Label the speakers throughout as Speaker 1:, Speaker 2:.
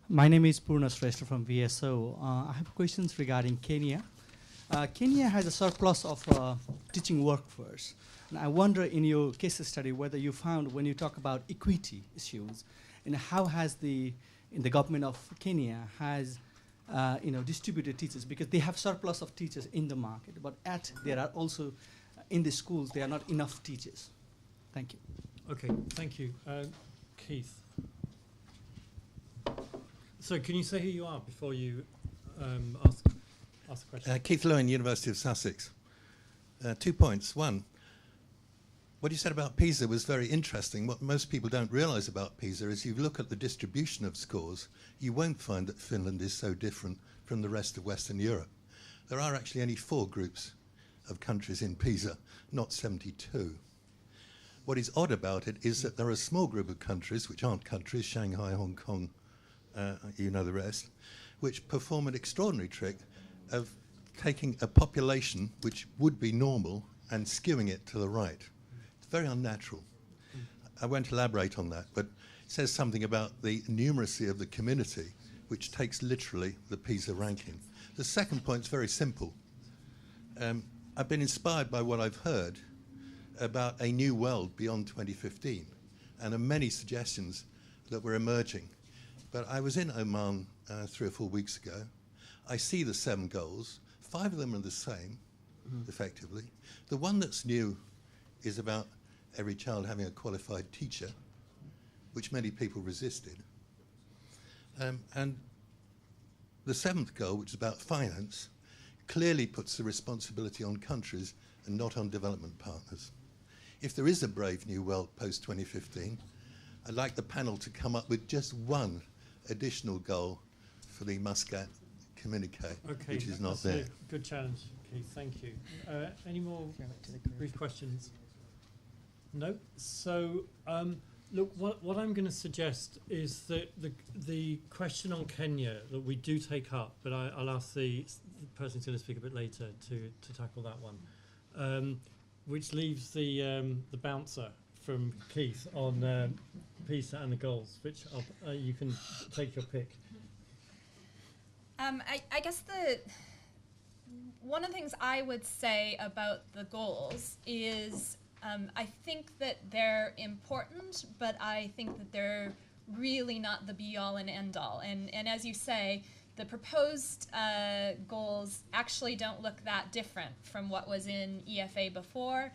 Speaker 1: My name is Purna Shrestha from VSO. I have questions regarding Kenya. Kenya has a surplus of teaching workforce. And I wonder in your case study whether you found when you talk about equity issues, and how has the government of Kenya has distributed teachers, because they have surplus of teachers in the market, but there are also in the schools there are not enough teachers. Thank you.
Speaker 2: Okay, thank you. Keith. So can you say who you are before you ask the question?
Speaker 3: Keith Lewin, University of Sussex. 2 points. One, what you said about PISA was very interesting. What most people don't realise about PISA is you look at the distribution of scores, you won't find that Finland is so different from the rest of Western Europe. There are actually only 4 groups of countries in PISA, not 72. What is odd about it is that there are a small group of countries, which aren't countries, Shanghai, Hong Kong, you know the rest, which perform an extraordinary trick of taking a population which would be normal and skewing it to the right. It's very unnatural. I won't elaborate on that, but it says something about the numeracy of the community, which takes literally the PISA ranking. The second point is very simple. I've been inspired by what I've heard about a new world beyond 2015, and there are many suggestions that were emerging. But I was in Oman 3 or 4 weeks ago. I see the 7 goals. 5 of them are the same, effectively. The one that's new is about every child having a qualified teacher, which many people resisted. And the 7th goal, which is about finance, clearly puts the responsibility on countries and not on development partners. If there is a brave new world post-2015, I'd like the panel to come up with just one additional goal for the Muscat communique, which is not there.
Speaker 2: A good challenge, Keith. Thank you. Any more brief questions? No? So, look, what I'm going to suggest is that the question on Kenya that we do take up, but I'll ask the person who's going to speak a bit later to tackle that one, which leaves the bouncer from Keith on PISA and the goals, which you can take your pick.
Speaker 4: I guess one of the things I would say about the goals is I think that they're important, but I think that they're really not the be-all and end-all. And as you say, the proposed goals actually don't look that different from what was in EFA before,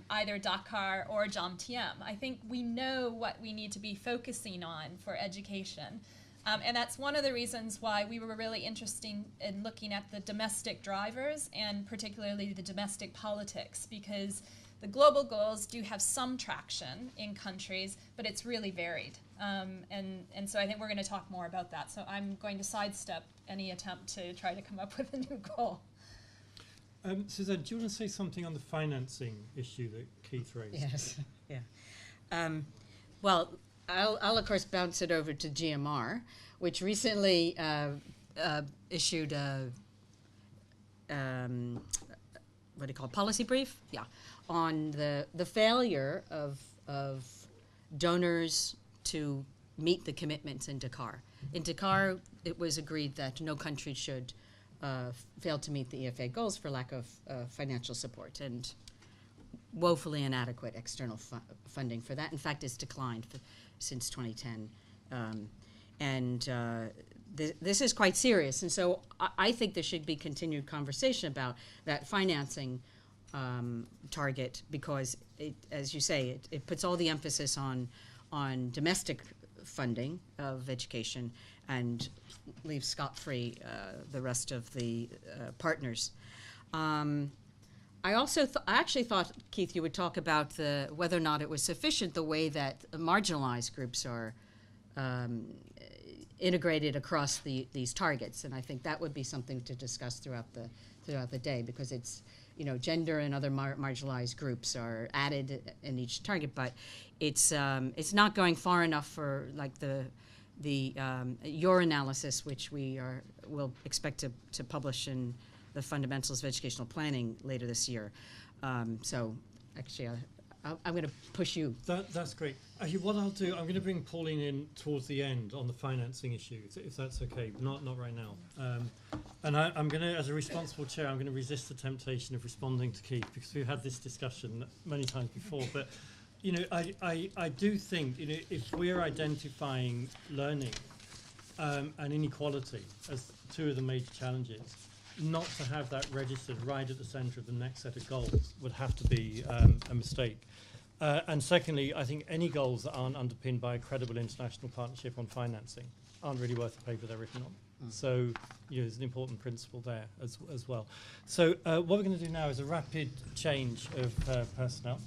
Speaker 4: either Dakar or Jomtien. I think we know what we need to be focusing on for education. And that's one of the reasons why we were really interested in looking at the domestic drivers and particularly the domestic politics, because the global goals do have some traction in countries, but it's really varied. And so I think we're going to talk more about that. So I'm going to sidestep any attempt to try to come up with a new goal.
Speaker 2: Suzanne, do you want to say something on the financing issue that Keith raised?
Speaker 5: Yes, yeah. Well, I'll of course bounce it over to GMR, which recently issued a what do you call it, policy brief? Yeah, on the failure of donors to meet the commitments in Dakar. In Dakar, it was agreed that no country should fail to meet the EFA goals for lack of financial support, and woefully inadequate external funding for that. In fact, it's declined since 2010. This is quite serious, and so I think there should be continued conversation about that financing target, because as you say, it puts all the emphasis on domestic funding of education and leaves scot-free the rest of the partners. I actually thought, Keith, you would talk about whether or not it was sufficient the way that marginalized groups are integrated across these targets, and I think that would be something to discuss throughout the day, because it's, gender and other marginalized groups are added in each target, but it's not going far enough for like your analysis, which will expect to publish in the Fundamentals of Educational Planning later this year. So actually, I'm going to push you.
Speaker 2: That's great. Actually, what I'll do, I'm going to bring Pauline in towards the end on the financing issue, if that's okay. Not right now. And I'm going to, as a responsible chair, I'm going to resist the temptation of responding to Keith, because we've had this discussion many times before. But you know, I do think, you know, if we're identifying learning and inequality as two of the major challenges, not to have that registered right at the centre of the next set of goals would have to be a mistake. And secondly, I think any goals that aren't underpinned by a credible international partnership on financing aren't really worth the paper they're written on. So, you know, there's an important principle there as well. So what we're going to do now is a rapid change of personnel.